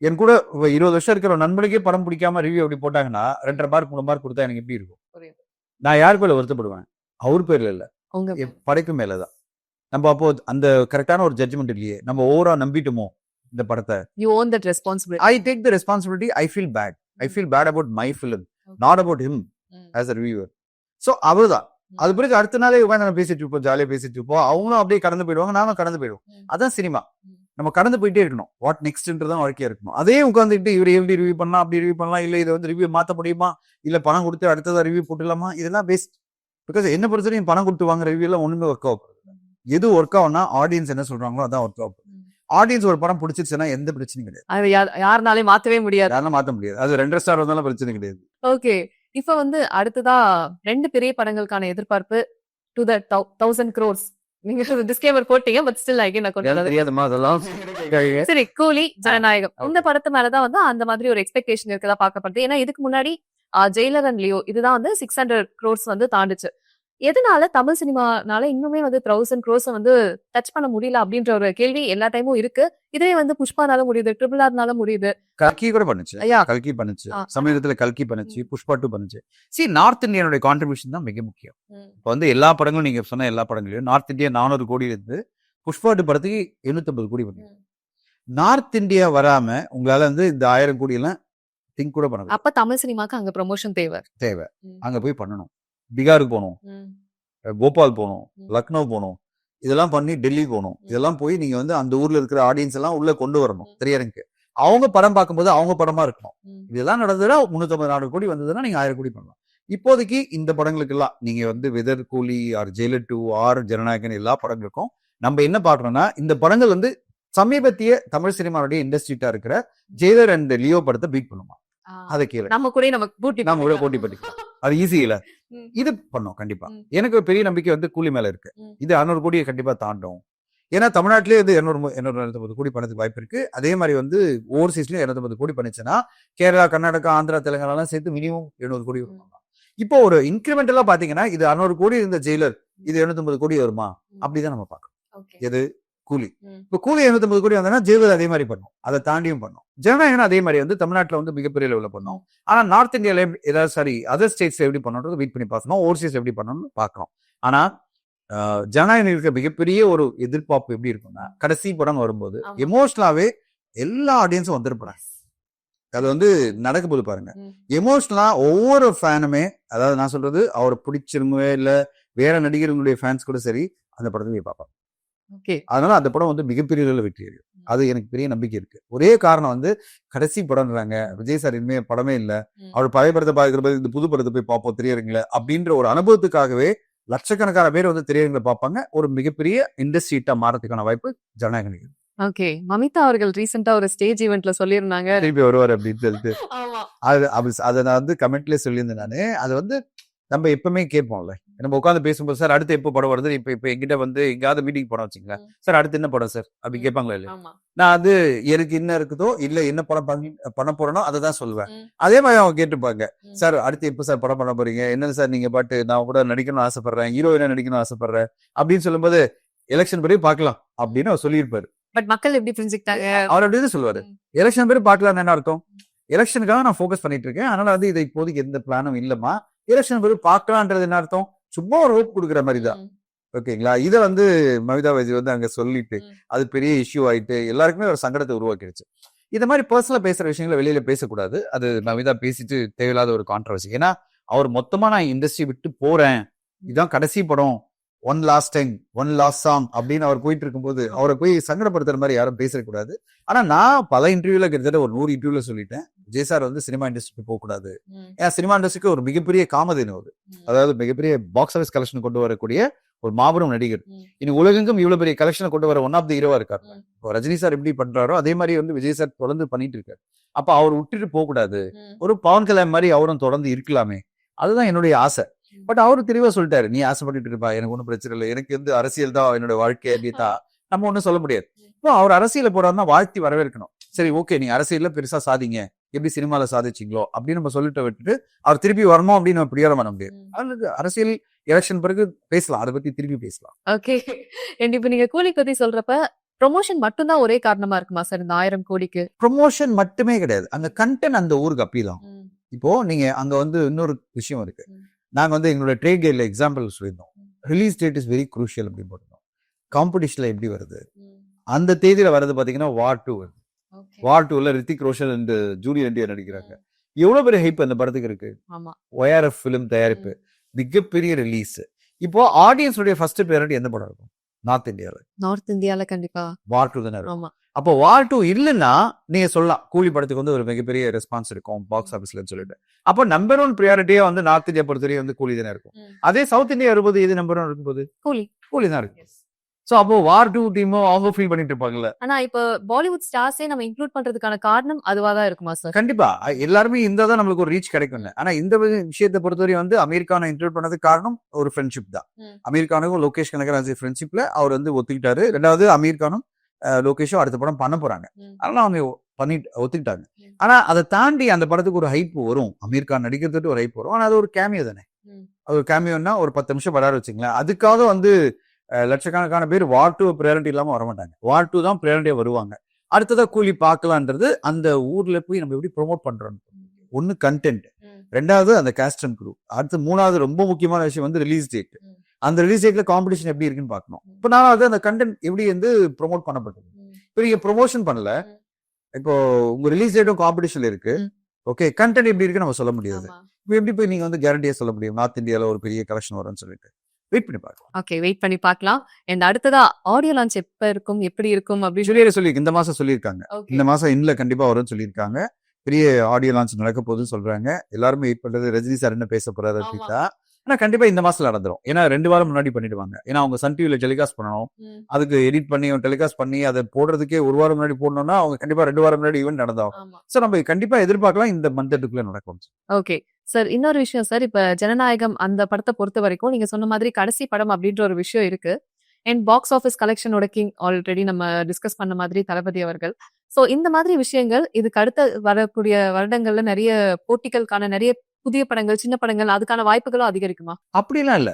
என் கூட 20 வருஷம் இருக்கிற நண்பனுக்கே படம் பிடிக்காம ரிவ்யூ அப்படி போட்டாங்கன்னா 2.5 மார்க் 3 மார்க் கொடுத்தா எனக்கு எப்படி இருக்கும்? நான் யார் பேர்ல வருத்தப்படுவேன்? அவர் பேர்ல இல்ல, படைப்பு மேலதான். நம்ம அப்போ அந்த கரெக்டான ஒரு ஜட்ஜ்மெண்ட் இல்லையே. நம்ம ஓவரா நம்பிட்டோமோ இந்த படத்தை. You own that responsibility. I take the responsibility. I feel bad. I feel bad about my film, not about him as a reviewer. So அவ்வளவுதான். அது பிறகு அடுத்த நாளே நம்ம பேசிட்டு இருப்போம், ஜாலியா பேசிட்டு இருப்போம். அவங்களும் அப்படியே கடந்து போயிடுவாங்க, நானும் கடந்து போயிடுவோம். அதான் சினிமா. நம்ம கடந்து போயிட்டே இருக்கணும். வாட் நெக்ஸ்ட்ன்றதான் வாழ்க்கையா இருக்கணும். அதே உட்காந்துட்டு இவர் எப்படி ரிவ்யூ பண்ணலாம், அப்படி ரிவ்யூ பண்ணலாம், இல்ல இதை வந்து ரிவ்யூ மாத்த முடியுமா, இல்ல பணம் கொடுத்து அடுத்ததா ரிவ்யூ போட்டுலாமா, இதெல்லாம் பெஸ்ட். பிகாஸ் என்ன பொறுத்தவரைக்கும் பணம் கொடுத்து வாங்குற ரிவ்யூ எல்லாம் ஒண்ணுமே ஒர்க் ஆகும். எது ஒர்க் ஆகும்னா ஆடியன்ஸ் என்ன சொல்றாங்களோ அதான் ஒர்க் ஆகும். ஆடியன்ஸ் ஒரு படம் பிடிச்சிருச்சுன்னா எந்த பிரச்சனையும் கிடையாது. யாருனாலே மாத்தவே முடியாது. யாரும் மாத்த முடியாது. அது 2 ஸ்டார் வந்தாலும் பிரச்சனை கிடையாது. ஓகே. இப்ப வந்து அடுத்ததா 2 பெரிய படங்களுக்கான எதிர்பார்ப்பு டு தி 1000 crores. நீங்க டிஸ்க்ளைமர் போட்டீங்க, பட் ஸ்டில் அகைன் நான் கொஞ்சம் தெரியாதமா அதெல்லாம். சரி, கூலி, ஜனநாயகம் இந்த படத்து மேலதான் வந்து அந்த மாதிரி ஒரு எக்ஸ்பெக்டேஷன் இருக்கதா பார்க்கப்படுது. ஏன்னா இதுக்கு முன்னாடி ஜெயிலர் அண்ட் லியோ இதுதான் வந்து 600 crores வந்து தாண்டுச்சு. எதனால தமிழ் சினிமானால இன்னுமே வந்து 1000 crores வந்து டச் பண்ண முடியல அப்படின்ற ஒரு கேள்வி எல்லா டைமும் இருக்கு. இதே வந்து புஷ்பானால முடியுது, ட்ரிபிள் ஆர்னால முடியுது. கல்கி கூட பண்ணுச்சு. யா. கல்கி பண்ணுச்சு. ஆ. சமீபத்துல கல்கி பண்ணுச்சு. ம். புஷ்பா 2 பண்ணுச்சு. நார்த் இந்தியனுடைய கான்ட்ரிபியூஷன் தான் மிக முக்கியம். இப்ப வந்து எல்லா படங்களும் நீங்க சொன்ன எல்லா படங்களையும் நார்த் இந்தியா 400 கோடியில இருந்து புஷ்பா 2 படத்துக்கு 850 கோடி பண்ணி. நார்த் இந்தியா வராம உங்களால வந்து இந்த 1000 கோடி எல்லாம் திங்க் கூட பண்ண அப்ப தமிழ் சினிமாக்கு அங்க ப்ரமோஷன் தேவை. தேவை. அங்க போய் பண்ணணும். பீகாருக்கு போகணும், போபால் போகணும், லக்னோ போகணும், இதெல்லாம் பண்ணி டெல்லி போகணும். இதெல்லாம் போய் நீங்க வந்து அந்த ஊர்ல இருக்கிற ஆடியன்ஸ் எல்லாம் உள்ள கொண்டு வரணும் திரையரங்குக்கு. அவங்க படம் பார்க்கும்போது அவங்க படமா இருக்கணும். இதெல்லாம் நடந்ததுன்னா 350 கோடி வந்ததுன்னா நீங்க 1000 கோடி பண்ணலாம். இப்போதைக்கு இந்த படங்களுக்கு எல்லாம் நீங்க வந்து வெதர் கூலி ஆர் ஜெயிலர் 2 ஆர் ஜனநாயகன் எல்லா படங்களுக்கும் நம்ம என்ன பாக்குறோம்னா இந்த படங்கள் வந்து சமீபத்திய தமிழ் சினிமாவுடைய இண்டஸ்ட்ரிட்டா இருக்கிற ஜெயிலர் அண்ட் லியோ படத்தை பீட் பண்ணுமா? அதை கீழே நம்ம கூட நமக்கு போட்டி நம்ம கூட போட்டி பண்ணிக்கலாம். அது ஈஸி இல்ல. இது பண்ணோம் கண்டிப்பா. எனக்கு ஒரு பெரிய நம்பிக்கை வந்து கூலி மேல இருக்கு. இது 600 கோடியை கண்டிப்பா தாண்டும். ஏன்னா தமிழ்நாட்டிலே வந்து 250 கோடி பணத்துக்கு வாய்ப்பு இருக்கு. அதே மாதிரி வந்து ஓவர்சீஸ்லயும் 250 கோடி பண்ணிச்சுன்னா கேரளா, கர்நாடகா, ஆந்திரா, தெலுங்கானா எல்லாம் சேர்த்து மினிமம் 700 கோடி வரும். இப்போ ஒரு இன்கிரிமெண்டலா பாத்தீங்கன்னா இது 600 கோடி இருந்த ஜெயிலர் இது 750 கோடி வருமா? அப்படிதான் நம்ம பார்க்கணும். எது கூலி. இப்ப கூலி 750 கோடி வந்தா ஜெயிலர் அதே மாதிரி பண்ணும். அதை தாண்டியும் பண்ணும். ஜனநாயகம் அதே மாதிரி வந்து தமிழ்நாட்டுல வந்து மிகப்பெரிய லெவல பண்ணும். ஆனா நார்த் இந்தியால ஏதாவது சரி அதர் ஸ்டேட்ஸ் எப்படி பண்ணணும் வெயிட் பண்ணி பார்க்கணும். ஓவர்சீஸ் எப்படி பண்ணணும்னு பார்க்கணும். ஆனா ஜனநாயகம் இருக்க மிகப்பெரிய ஒரு எதிர்பார்ப்பு எப்படி இருக்கும்னா கடைசி படம் வரும்போது எமோஷனலாவே எல்லா ஆடியன்ஸும் வந்துருப்பாங்க. அது வந்து நடக்க போது பாருங்க. எமோஷனலா ஒவ்வொரு ஃபேனுமே அதாவது நான் சொல்றது அவர் பிடிச்சிருந்தவே இல்ல வேற நடிகர்களுடைய ஃபேன்ஸ் கூட சரி அந்த படத்தை பார்ப்பாங்க. அதனால அந்த படம் வந்து மிகப்பெரிய அளவில் வெற்றி அடையும். அது எனக்கு பெரிய நம்பிக்கை இருக்கு. ஒரே காரணம் வந்து கடைசி படம்ன்றாங்க விஜய் சார் இனிமே படமே இல்ல அவர் பழைய படத்தை பார்க்கிற இந்த புது படத்தை போய் பார்ப்போம் திரையரங்குல அப்படின்ற ஒரு அனுபவத்துக்காகவே லட்சக்கணக்கான பேர் வந்து திரையரங்குல பார்ப்பாங்க. ஒரு மிகப்பெரிய இண்டஸ்ட்ரீட்டா மாறதுக்கான வாய்ப்பு ஜனநாயகம். ஓகே, மமிதா அவர்கள் ரீசெண்டா ஒரு ஸ்டேஜ் ஈவென்ட்ல சொல்லியிருந்தாங்க திருப்பி வருவார் அப்படின்னு சொல்லிட்டு அதை நான் வந்து கமெண்ட்லேயே சொல்லியிருந்தேன் நானு. அது வந்து நம்ம எப்பவுமே கேட்போம்ல நம்ம உட்காந்து பேசும்போது சார் அடுத்து எப்போ படம் வருது இப்ப எங்கிட்ட வந்து எங்கேயாவது மீட்டிங் படம் வச்சுங்களேன் சார் அடுத்து என்ன படம் சார் அப்படி கேட்பாங்களா இல்லையா? நான் அது எனக்கு என்ன இருக்குதோ இல்ல என்ன படம் பண்ண போறேனோ அதை தான் சொல்லுவேன். அதே மாதிரி அவங்க கேட்டுப்பாங்க சார் அடுத்து எப்போ சார் படம் பண்ண போறீங்க என்ன சார் நீங்க பாட்டு நான் கூட நடிக்கணும்னு ஆசைப்படுறேன் ஹீரோயினா நடிக்கணும்னு ஆசைப்படுறேன் அப்படின்னு சொல்லும்போது எலெக்ஷன் படி பார்க்கலாம் அப்படின்னு அவர் சொல்லியிருப்பாரு. பட் மக்கள் எப்படி புரிஞ்சுக்கிட்டாங்க? அவர் அப்படின்னு சொல்லுவாரு எலெக்ஷன் பேர் பார்க்கலாம் என்ன அர்த்தம் எலெக்ஷனுக்காக நான் ஃபோக்கஸ் பண்ணிட்டு இருக்கேன் அதனால வந்து இதை இப்போதைக்கு எந்த பிளானும் இல்லம்மா எலெக்ஷன் பேர் பார்க்கலான்றது என்ன அர்த்தம் சும்மா ஒரு ஹோப் கொடுக்குற மாதிரி தான். ஓகேங்களா? இதை வந்து மமிதா பைஜி வந்து அங்க சொல்லிட்டு அது பெரிய இஷ்யூ ஆயிட்டு எல்லாருக்குமே ஒரு சங்கடத்தை உருவாக்கிடுச்சு. இந்த மாதிரி பர்சனலா பேசுற விஷயங்களை வெளியில பேசக்கூடாது. அது மமிதா பேசிட்டு தேவையில்லாத ஒரு கான்ட்ரவர்சி. ஏன்னா அவர் மொத்தமா நான் இண்டஸ்ட்ரி விட்டு போறேன் இதுதான் கடைசி படம் one last time one last song அப்படின்னு அவர் போயிட்டு இருக்கும்போது அவரை போய் சங்கடப்படுத்துற மாதிரி யாரும் பேசக்கூடாது. ஆனா நான் பல இன்டர்வியூல கிட்டத்தட்ட ஒரு 100 இன்டர்வியூல சொல்லிட்டேன் விஜய் சார் வந்து சினிமா இண்டஸ்ட்ரிக்கு போக கூடாது. ஏன்னா சினிமா இண்டஸ்ட்ரிக்கு ஒரு மிகப்பெரிய காமதேனு அது அதாவது மிகப்பெரிய பாக்ஸ் ஆஃபீஸ் கலெக்ஷன் கொண்டு வரக்கூடிய ஒரு மாபெரும் நடிகர். இனி உலகெங்கும் இவ்வளவு பெரிய கலெக்ஷனை கொண்டு வர ஒன் ஆஃப் தி ஹீரோவா இருக்காரு. இப்போ ரஜினி சார் எப்படி பண்றாரோ அதே மாதிரி வந்து விஜய் சார் தொடர்ந்து பண்ணிட்டு இருக்காரு. அப்ப அவர் விட்டுட்டு போக கூடாது. ஒரு பவன் கல்யாண் மாதிரி அவரும் தொடர்ந்து இருக்கலாமே அதுதான் என்னுடைய ஆசை. பட் அவரு தெளிவா சொல்லிட்டாரு நீ ஆசைப்பட்டு இருப்பா எனக்கு ஒன்றும் பிரச்சனை இல்லை எனக்கு வந்து அரசியல் தான் என்னோட வாழ்க்கை அப்படின்னா நம்ம ஒன்றும் சொல்ல முடியாது. இப்போ அவர் அரசியல போறாருன்னா வாழ்த்தி வரவேற்கணும். சரி ஓகே நீ அரசியல்ல பெருசா சாதிங்க எப்படி சினிமால சாதிச்சிங்களோ அப்படின்னு நம்ம சொல்லிட்டு விட்டுட்டு அவர் திருப்பி வரணும் அப்படின்னு நம்ம பிரியாரம் பண்ண முடியாது. அதனால அரசியல் எலெக்ஷன் பிறகு பேசலாம் அதை பத்தி திருப்பி பேசலாம். ஓகே, இப்ப நீங்க கூலி பத்தி சொல்றப்ப ப்ரொமோஷன் மட்டும்தான் ஒரே காரணமா இருக்குமா சார் இந்த 1000 கோடிக்கு? ப்ரொமோஷன் மட்டுமே கிடையாது அந்த கண்டென்ட் அந்த ஊருக்கு அப்பீல் ஆகும். இப்போ நீங்க அங்க வந்து இன்னொரு விஷயம் இருக்கு. நாங்க வந்து எங்களோட ட்ரேட் கைட்ல எக்ஸாம்பிள் சொல்லியிருந்தோம் release date is very crucial அப்படின்னு போட்டிருந்தோம். காம்படிஷன்ல எப்படி வருது அந்த தேதியில வருது பாத்தீங்கன்னா வார் 2 வருது. வார் 2ல ரித்திக் ரோஷன் அண்ட் ஜூனியர் என்டிஆர் நடிக்கிறாங்க. எவ்வளவு பெரிய ஹைப் அந்த படத்துக்கு இருக்கு. ORF ஃபிலிம் தயாரிப்பு மிகப்பெரிய ரிலீஸ். இப்போ ஆடியன்ஸோட ஃபர்ஸ்ட் பிரையாரிட்டி எந்த படம் இருக்கும்? நார்த் இந்தியால கண்டிப்பா வார் 2 தானே இருக்கும். அப்போ வார் 2 இல்லைன்னா நீங்க சொல்லலாம் கூலி படத்துக்கு வந்து ஒரு மிகப்பெரிய ரெஸ்பான்ஸ் இருக்கும் பாக்ஸ் ஆஃபீஸ்ல சொல்லிட்டு. அப்போ நம்பர் 1 ப்ரியாரிட்டியா வந்து நார்த் இந்தியா பொறுத்தவரையும் வந்து கூலி தானே இருக்கும். அதே சவுத் இந்தியா வரும்போது எது நம்பர் 1 இருக்கும்போது கூலி தான் இருக்கு. சோ அப்போ வார் 2 டீமும் அவங்க ஃபீல் பண்ணிட்டு இருப்பாங்கல்ல. ஆனா இப்ப பாலிவுட் ஸ்டார்ஸே நம்ம இன்க்ளூட் பண்றதுக்கான காரணம் அதுவாதான் இருக்குமா சார்? கண்டிப்பா எல்லாருமே இந்த தான் நம்மளுக்கு ஒரு ரீச் கிடைக்கும். ஆனா இந்த விஷயத்தை பொறுத்தவரை வந்து அமெரிக்கான இன்க்ளூட் பண்ணதுக்கு காரணம் ஒரு ஃப்ரெண்ட்ஷிப் தான். அமெரிக்கானுக்கும் லோகேஷ் கனகராஜ் ஃப்ரெண்ட்ஷிப்ல அவர் வந்து ஒத்துக்கிட்டாரு. ரெண்டாவது அமெரிக்கானும் லோகேஷும் அடுத்த படம் பண்ண போறாங்க அதனால அவங்க பண்ணிட்டு ஒத்துக்கிட்டாங்க. ஆனா அதை தாண்டி அந்த படத்துக்கு ஒரு ஹைப் வரும். அமீர் கான் நடிக்கிறதுக்கு ஒரு ஹைப் வரும். ஆனா அது ஒரு கேமியோ தானே. ஒரு கேமியோன்னா ஒரு 10 நிமிஷம் வராரு வச்சுங்களேன். அதுக்காக வந்து லட்சக்கணக்கான பேர் வார் 2 ப்ரையாரிட்டி இல்லாம வரமாட்டாங்க. வார் 2 தான் ப்ரையாரிட்டியா வருவாங்க. அடுத்ததா கூலி பார்க்கலான்றது அந்த ஊர்ல போய் நம்ம எப்படி ப்ரொமோட் பண்றோம். ஒன்னு கண்டென்ட், ரெண்டாவது அந்த காஸ்ட் அண்ட் குரூ, அடுத்து மூணாவது ரொம்ப முக்கியமான விஷயம் வந்து ரிலீஸ் டேட். அந்த ரிலீஸ் டேட்ல காம்படிஷன் எப்படி இருக்குன்னு பார்க்கணும். இப்போ நாலாவது அந்த கண்டென்ட் எப்படி வந்து ப்ரொமோட் பண்ணப்பட்டது. இப்போ நீங்க ப்ரொமோஷன் பண்ணல, இப்போ உங்க ரிலீஸ் டேட்டும் காம்படிஷன்ல இருக்கு. ஓகே, கண்டென்ட் எப்படி இருக்கு நம்ம சொல்ல முடியாது. இப்போ எப்படி போய் நீங்க வந்து கேரண்டியா சொல்ல முடியும் நார்த் இந்தியால ஒரு பெரிய கலெக்ஷன் வரும்னு சொல்லிட்டு? வெயிட் பண்ணி பார்க்கலாம். ஓகே, வெயிட் பண்ணி பார்க்கலாம். அண்ட் அடுத்ததா ஆடியோ லான்ச் எப்ப இருக்கும், எப்படி இருக்கும் அப்படின்னு சொல்லி இந்த மாசம் சொல்லியிருக்காங்க. இந்த மாசம் இன்ல கண்டிப்பா வரும்னு சொல்லியிருக்காங்க. பெரிய ஆடியோ லான்ச் நடக்க போகுதுன்னு சொல்றாங்க. எல்லாருமே வெயிட் பண்றது ரஜினி சார் என்ன பேச போறாரு அப்படின்னா. ஆனா கண்டிப்பா இந்த மாசத்துல நடந்துரும். ஏன்னா 2 வாரம் முன்னாடி பண்ணிடுவாங்க. ஏன்னா அவங்க சன் டிவில டெலிகாஸ்ட் பண்ணணும், அதுக்கு எடிட் பண்ணி டெலிகாஸ்ட் பண்ணி அதை போடுறதுக்கே 1 வாரம் முன்னாடி போடணும்னா அவங்க கண்டிப்பா 2 வாரம் முன்னாடி ஈவென்ட் நடந்தாகும். சோ நம்ம கண்டிப்பா எதிர்பார்க்கலாம் இந்த மந்த்க்குள்ள நடக்கும். ஓகே சார், இன்னொரு விஷயம் சார், இப்ப ஜனநாயகம் அந்த படத்தை பொறுத்த வரைக்கும் நீங்க சொன்ன மாதிரி கடைசி படம் அப்படின்ற ஒரு விஷயம் இருக்கு. அண்ட் பாக்ஸ் ஆஃபீஸ் கலெக்ஷனோட கிங் ஆல்ரெடி நம்ம டிஸ்கஸ் பண்ண மாதிரி தளபதி அவர்கள். சோ இந்த மாதிரி விஷயங்கள் இதுக்கு அடுத்த வரக்கூடிய வருடங்கள்ல நிறைய போட்டிகளுக்கான நிறைய புதிய படங்கள், சின்ன படங்கள், அதுக்கான வாய்ப்புகளும் அதிகரிக்குமா? அப்படிலாம் இல்ல.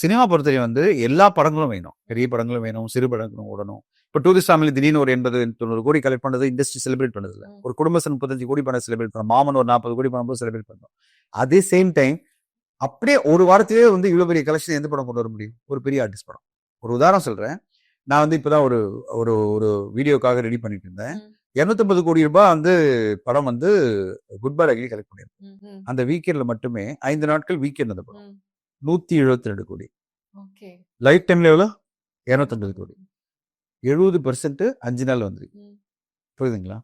சினிமா பொறுத்தவரை வந்து எல்லா படங்களும் வேணும். பெரிய படங்களும் வேணும், சிறு படங்களும் ஓடணும். இப்போ டூரிஸ்ட் ஃபேமிலி திடீர்னு ஒரு 80-90 கோடி கலெக்ட் பண்ணது இண்டஸ்ட்ரி செலிப்ரேட் பண்ணது இல்லை. ஒரு குடும்பம் 35 கோடி பணம் செலிப்ரேட் பண்ணோம், மாமன் ஒரு 40 கோடி பணம் செலிப்ரேட் பண்ணோம். அதே சேம் டைம் அப்படியே ஒரு வாரத்திலே வந்து இவ்வளவு பெரிய கலெக்ஷன் எந்த படம் கொண்டு வர முடியும்? ஒரு பெரிய ஆர்டிஸ்ட் படம். ஒரு உதாரணம் சொல்றேன். நான் வந்து இப்பதான் ஒரு ஒரு ஒரு வீடியோக்காக ரெடி பண்ணிட்டு இருந்தேன். 250 கோடி ரூபாய் வந்து படம் வந்து குட் பை அக்லி கலெக்ட் பண்ணிருக்கேன். அந்த வீக்கெண்ட்ல மட்டுமே 5 நாட்கள் வீக்கெண்ட் அந்த படம் 172 கோடி. லைஃப் டைம்ல எவ்வளோ? 250 கோடி. 70% 5 நாள் வந்துருக்கு. புரியுதுங்களா?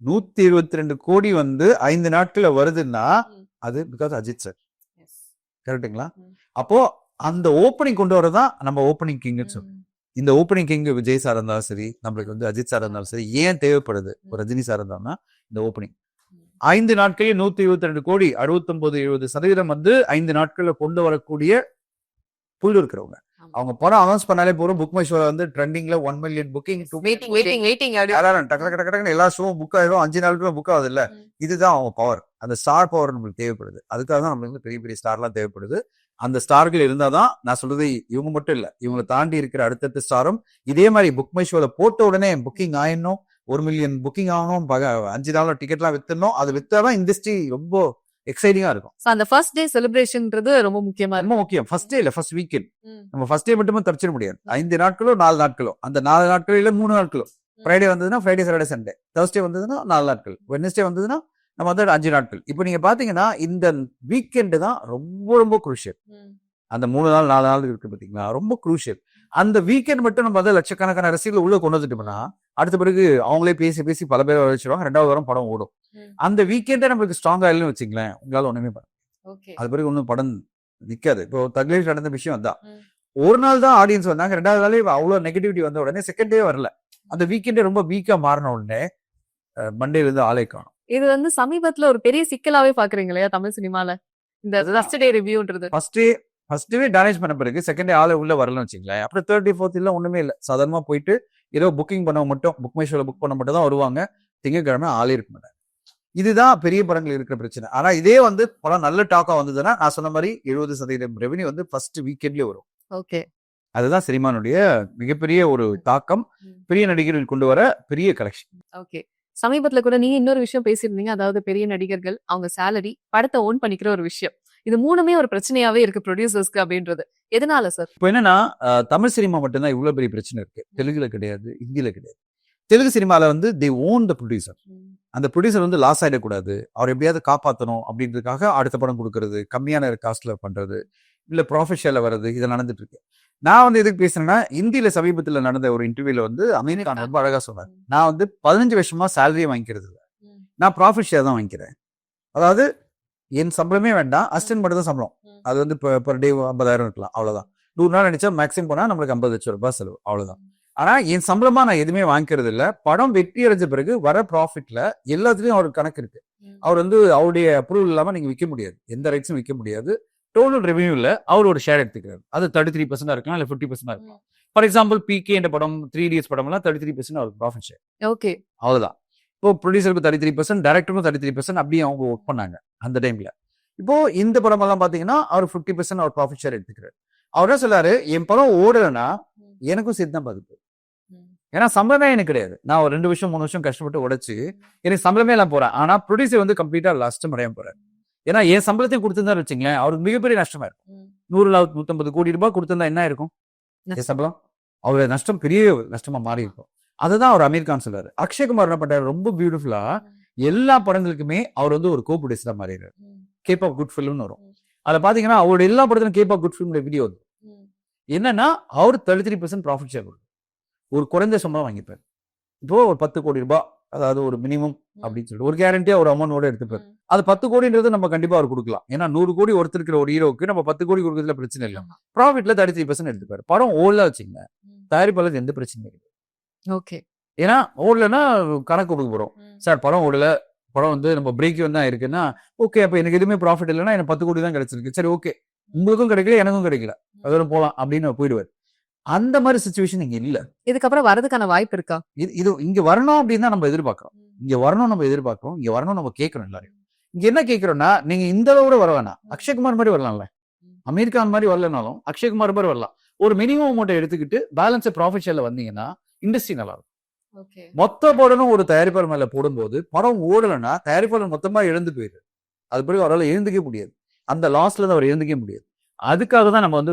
172 கோடி வந்து 5 நாட்கள்ல வருதுன்னா அது பிகாஸ் அஜித் சார். கரெக்டுங்களா? அப்போ அந்த ஓப்பனிங் கொண்டு வரதான் நம்ம ஓப்பனிங் கிங்னு சொல்றோம். இந்த ஓப்பனிங் கிங் விஜய் சார் இருந்தாலும் சரி, நம்மளுக்கு வந்து அஜித் சார் இருந்தாலும் சரி, ஏன் தேவைப்படுது ஒரு ரஜினி சார் இருந்தாங்கன்னா இந்த ஓப்பனிங் 5 நாட்களில் 172 கோடி 69-70% வந்து 5 நாட்கள்ல கொண்டு வரக்கூடிய புல் இருக்கிறவங்க. அவங்க படம் அனௌன்ஸ் பண்ணாலே போறோம். புக் மை ஷோல வந்து ட்ரெண்டிங்ல 1 மில்லியன் புக்கிங் எல்லா ஷோவும் புக் ஆயிடும். 5 நாளுக்குள்ள புக் ஆகுது இல்ல. இதுதான் அவங்க பவர். அந்த ஸ்டார் பவர் நம்மளுக்கு தேவைப்படுது. அதுக்காக தான் நம்மளுக்கு பெரிய பெரிய ஸ்டார்லாம் தேவைப்படுது. அந்த ஸ்டார்கள் இருந்தாதான் நான் சொல்றது இவங்க மட்டும் இல்ல, இவங்களை தாண்டி இருக்கிற அடுத்தடுத்த ஸ்டாரும் இதே மாதிரி புக் மை ஷோல போட்ட உடனே புக்கிங் ஆயிடணும். 1 மில்லியன் புக்கிங் ஆகணும். 5 நாள் டிக்கெட்லாம் வித்துடணும். அது வித்தாதான் இண்டஸ்ட்ரி ரொம்ப எக்ஸைட்டிங்கா இருக்கும். அந்த ஃபர்ஸ்ட் டே செலிப்ரேஷன்ன்றது ரொம்ப முக்கியமா, ரொம்ப முக்கியம். ஃபர்ஸ்ட் டே இல்ல, ஃபர்ஸ்ட் வீக்கெண்ட். நம்ம ஃபர்ஸ்ட் டே மட்டுமே தப்பிச்சிட முடியாது. 5 நாட்களோ 4 நாட்களோ, அந்த 4 நாட்களோ இல்ல 3 நாட்களோ. ஃப்ரைடே வந்ததுன்னா ஃப்ரைடே சாட்டர்டே சண்டே, தேர்ஸ்டே வந்ததுன்னா 4 நாட்கள், வெட்னஸ்டே வந்ததுன்னா நம்ம வந்து 5 நாட்கள். இப்போ நீங்க பாத்தீங்கன்னா இந்த வீக்கெண்டு தான் ரொம்ப ரொம்ப குரூஷியல். அந்த 3 நாள் 4 நாள் இருக்கு பாத்தீங்களா, ரொம்ப குரூஷியல். அந்த வீக்கெண்ட் மட்டும் நம்ம வந்து லட்சக்கணக்கான ரசிகர்கள் உள்ள கொண்டு வந்துட்டோம்னா அடுத்த பிறகு அவங்களே பேசி பேசி பல பேர் வச்சிருவாங்க. 2வது வாரம் படம் ஓடும். அந்த வீக்கெண்டே நம்மளுக்கு ஸ்ட்ராங்கா இல்லைன்னு வச்சுங்களேன், உங்களால ஒண்ணுமே பண்ண. அது பிறகு ஒன்றும் படம் நிக்காது. இப்போ தக்லீஃப் நடந்த விஷயம் அதான். ஒரு நாள் தான் ஆடியன்ஸ் வந்தாங்க, 2வது நாளே அவ்வளவு நெகட்டிவிட்டி வந்த உடனே செகண்ட் டே வரல. அந்த வீக்கெண்டே ரொம்ப வீக்கா மாறின உடனே மண்டேல இருந்து ஆளே காணும். இது வந்து சமீபத்துல ஒரு பெரிய சிக்கலாவே பாக்குறீங்க இல்லையா தமிழ் சினிமால, இந்த ஃபர்ஸ்ட் டே ரிவ்யூன்றது? ஃபர்ஸ்ட் டே டேமேஜ் பண்ண பிறகு செகண்ட் டே ஆளே உள்ள வரலன்னு வச்சுங்களேன். அப்புறம் 3rd டே 4th இல்ல ஒண்ணுமே இல்ல. சாதாரணமா போயிட்டு ஏதோ புக்கிங் பண்ண மட்டும், புக் மை ஷோல புக் பண்ண மட்டும் தான் வருவாங்க. திங்கட்கிழமை ஆளே இருக்க மாட்டாங்க. இதுதான் பெரிய படங்கள் இருக்கிற பிரச்சனை. ஆனா இதே வந்து படம் நல்ல டாக்கா வந்ததுன்னா நான் சொன்ன மாதிரி 70% ரெவென்யூ வந்து ஃபர்ஸ்ட் வீக்கெண்ட்லயே வரும். ஓகே, அதுதான் சினிமானுடைய மிகப்பெரிய ஒரு தாக்கம், பெரிய நடிகர்கள் கொண்டு வர பெரிய கலெக்ஷன். ஓகே, சமீபத்துல கூட நீங்க இன்னொரு விஷயம் பேசியிருந்தீங்க, அதாவது பெரிய நடிகர்கள் அவங்க சேலரி படத்தை ஓன் பண்ணிக்கிற ஒரு விஷயம். இது மூணுமே ஒரு பிரச்சனையாவே இருக்கு ப்ரொடியூசர்ஸ்க்கு அப்படின்றது. எதனால சார்? இப்போ என்னன்னா தமிழ் சினிமா மட்டும்தான் இவ்வளவு பெரிய பிரச்சனை இருக்கு. தெலுங்குல கிடையாது, ஹிந்தியில கிடையாது. தெலுங்கு சினிமால வந்து தே ஓன் த ப்ரொடியூசர். அந்த ப்ரொடியூசர் வந்து லாஸ் ஆயிடக்கூடாது, அவர் எப்படியாவது காப்பாற்றணும் அப்படின்றதுக்காக அடுத்த படம் கொடுக்கறது, கம்மியான காஸ்ட்ல பண்றது, இல்ல ப்ராஃபிட் ஷேர்ல வர்றது, இது நடந்துட்டு இருக்கு. நான் வந்து எதுக்கு பேசுறேன்னா, இந்தியில சமீபத்தில் நடந்த ஒரு இன்டர்வியூல வந்து அமீர் கான் ரொம்ப அழகா சொன்னார். நான் வந்து 15 வருஷமா சேலரியே வாங்கிக்கிறது இல்லை, நான் ப்ராஃபிட் ஷேர் தான் வாங்கிக்கிறேன். அதாவது என் சம்பளமே வேண்டாம், அசிஸ்டன்ட் மட்டும் தான் சம்பளம். அது வந்து பர் டே 50,000 இருக்கலாம், அவ்வளவுதான். 100 நாள் நினைச்சா மேக்ஸிமம் போனா நம்மளுக்கு 50 லட்சம் ரூபாய் செலவு, அவ்வளவுதான். ஆனா என் சம்பளமா நான் எதுவுமே வாங்கிக்கிறது இல்ல. படம் வெற்றி அடைஞ்ச பிறகு வர ப்ராஃபிட்ல எல்லாத்துலயும் அவருக்கு கணக்கு இருக்கு. அவர் வந்து அவருடைய அப்ரூவல் இல்லாம நீங்க விற்க முடியாது, எந்த ரைட்ஸும் விற்க முடியாது. டோட்டல் ரெவன்யூல அவர் ஒரு ஷேர் எடுத்துக்கிறார். அது 33% இருக்கலாம், இல்ல 50% இருக்கலாம். ஃபார் எக்ஸாம்பிள் பிகே என்ற படம், 3 Idiots படம் எல்லாம் 33% அவருக்கு ப்ராஃபிட் ஷேர். ஓகே, அவ்வளவுதான். இப்போ ப்ரொடியூசருக்கு 33%, டைரக்டருக்கும் 33%, அப்படியே அவங்க ஒர்க் பண்ணாங்க அந்த டைம்ல. இப்போ இந்த படம் எல்லாம் பாத்தீங்கன்னா அவர் 50% அவர் ப்ராஃபிட் ஷேர் எடுத்துக்கிறாரு. அவர் என்ன சொல்லாரு, என் படம் ஓடலைன்னா எனக்கும் சேர்த்து தான் பாதிப்பு. ஏன்னா சம்பளமே எனக்கு கிடையாது. நான் ஒரு 2 வருஷம் 3 வருஷம் கஷ்டப்பட்டு உடைச்சு எனக்கு சம்பளமே எல்லாம் போறேன். ஆனா ப்ரொடியூசர் வந்து கம்ப்ளீட்டா நஷ்டம் அடையாம போறாரு. ஏன்னா என் சம்பளத்தையும் கொடுத்துருந்தா வச்சுங்களேன், அவருக்கு மிகப்பெரிய நஷ்டமா இருக்கும். 100-150 கோடி ரூபாய் கொடுத்திருந்தா என்ன இருக்கும் என் சம்பளம்? அவரோட நஷ்டம் பெரிய நஷ்டமா மாறி இருக்கும். அதுதான் அவர் அமீர் கான் சொல்றாரு. அக்ஷய்குமார் என்ன பண்றாரு, ரொம்ப பியூட்டிஃபுல்லா எல்லா படங்களுக்குமே அவர் வந்து ஒரு கோ ப்ரொடியூசரா மாறிடுறாரு. கேப் ஆஃப் குட் ஃபிலிம்னு வரும். அதுல பாத்தீங்கன்னா அவரோட எல்லா படத்திலும் Cape of Good film video வந்து என்னன்னா அவர் 33% ப்ராஃபிட் ஷேர் கொடுக்கும். ஒரு குறைந்த சம்பளம் வாங்கிப்பாரு. இப்போ ஒரு 10 கோடி ரூபாய், அதாவது ஒரு மினிமம் அப்படின்னு சொல்லிட்டு ஒரு கேரண்டியா ஒரு அமௌண்டோட எடுத்துப்பாரு. அது 10 கோடின்றது நம்ம கண்டிப்பா அவர் கொடுக்கலாம். ஏன்னா 100 கோடி ஒருத்தருக்கிற ஒரு ஹீரோக்கு நம்ம 10 கோடி கொடுக்கறதுல பிரச்சனை இல்லை. ப்ராஃபிட்ல 33% எடுத்துப்பாரு. படம் ஓடல வச்சுங்க, தயாரிப்பாளர் எந்த பிரச்சனையும் இல்லை. ஓகே. ஏன்னா ஓடலன்னா கணக்கு கொடுக்க போறோம். சார் படம் ஓடல, படம் வந்து நம்ம பிரேக் தான் இருக்குன்னா ஓகே, அப்ப எனக்கு எதுவுமே ப்ராஃபிட் இல்லைன்னா எனக்கு 10 கோடி தான் கிடைச்சிருக்கு. சரி ஓகே, உங்களுக்கும் கிடைக்கல எனக்கும் கிடைக்கல, அதோட போலாம் அப்படின்னு போயிடுவாரு. அந்த மாதிரி சிச்சுவேஷன் இங்க இல்ல. இதுக்கப்புறம் வரதுக்கான வாய்ப்பு இருக்கா? இது இங்க வரணும் அப்படின்னு தான் நம்ம எதிர்பார்க்கிறோம். இங்க வரணும் இங்க வரணும் நம்ம கேட்கறோம் எல்லாரையும். இங்க என்ன கேட்கறோம்னா, நீங்க இந்த அளவோட வர வேணாம், அக்ஷய்குமார் மாதிரி வரலாம்ல, அமீர் கான் மாதிரி வரலனாலும் அக்ஷய்குமார் மாதிரி வரலாம். ஒரு மினிமம் அமௌண்ட் எடுத்துக்கிட்டு பேலன்ஸ் ப்ராஃபிட் ஷேர்ல வந்தீங்கன்னா இண்டஸ்ட்ரி நல்லா இருக்கும். மொத்த படமும் ஒரு தயாரிப்பாளர் மேல போடும்போது படம் ஓடலைன்னா தயாரிப்பாளர் மொத்தமா இழந்து போயிரு. அது பிறகு அவரால் எழுந்துக்கவே முடியாது. அந்த லாஸ்ல தான் அவர் எழுந்துக்கவே முடியாது. அதுக்காக தான் நம்ம வந்து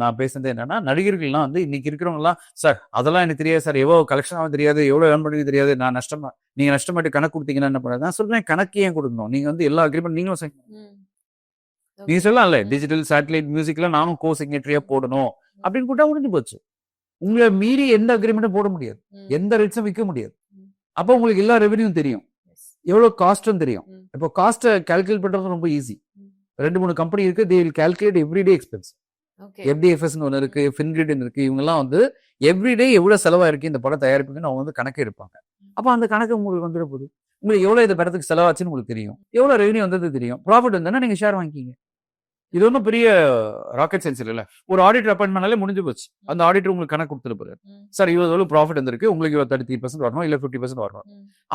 நான் பேசுறது என்னன்னா, நடிகர்கள்லாம் வந்து இன்னைக்கு இருக்கிறவங்க எல்லாம் சார் அதெல்லாம் எனக்கு தெரியாது சார், எவ்வளவு கலெக்ஷன் ஆகும் தெரியாது, எவ்வளவு ஏர்ன் பண்ணி தெரியாது, நான் நஷ்டமா நீங்க நஷ்டமாட்டி கணக்கு கொடுத்தீங்கன்னா என்ன பண்ணாது? நான் சொல்றேன், கணக்கு ஏன் கொடுக்கணும்? நீங்க வந்து எல்லா அக்ரிமெண்ட் நீங்களும் நீங்க சொல்லலாம்ல, டிஜிட்டல் சேட்டலைட் மியூசிக்ல நானும் கோ சிக்னேட்டரியா போடணும் அப்படின்னு கூட்டா முடிஞ்சு போச்சு. உங்களை மீறி எந்த அக்ரிமெண்ட்டும் போட முடியாது, எந்த ரைட்ஸும் விற்க முடியாது. அப்போ உங்களுக்கு எல்லா ரெவென்யூ தெரியும், எவ்வளவு காஸ்டும் தெரியும். இப்போ காஸ்ட்டை கால்குலேட் பண்றது ரொம்ப ஈஸி. 2-3 கம்பெனி இருக்கு, they will calculate everyday expense. FDFSன்னு ஒன்று இருக்கு, ஃபின்கிரிட்னு இருக்கு. இவங்கெல்லாம் வந்து எவ்ரிடே எவ்வளவு செலவா இருக்கு இந்த படம் தயாரிப்புன்னு அவங்க வந்து கணக்கு எடுப்பாங்க. அப்போ அந்த கணக்கு உங்களுக்கு வந்துட போகுது. உங்களுக்கு எவ்வளவு இந்த படத்துக்கு செலவாச்சுன்னு உங்களுக்கு தெரியும், எவ்வளவு ரெவென்யூ வந்தது தெரியும். ப்ராஃபிட் வந்தா நீங்க ஷேர் வாங்கிக்கிங்க. இது ஒன்றும் பெரிய ராக்கெட் சயின்ஸ் இல்ல. ஒரு ஆடிட்டர் அப்பாயின்ட் பண்ணாலே முடிஞ்சு போச்சு. அந்த ஆடிட்டர் உங்களுக்கு கணக்கு கொடுத்துட்டு போறாரு, சார் இவ்வளவு ப்ராஃபிட் வந்திருக்கு, உங்களுக்கு 33% வரணும் இல்ல 50% வரணும்.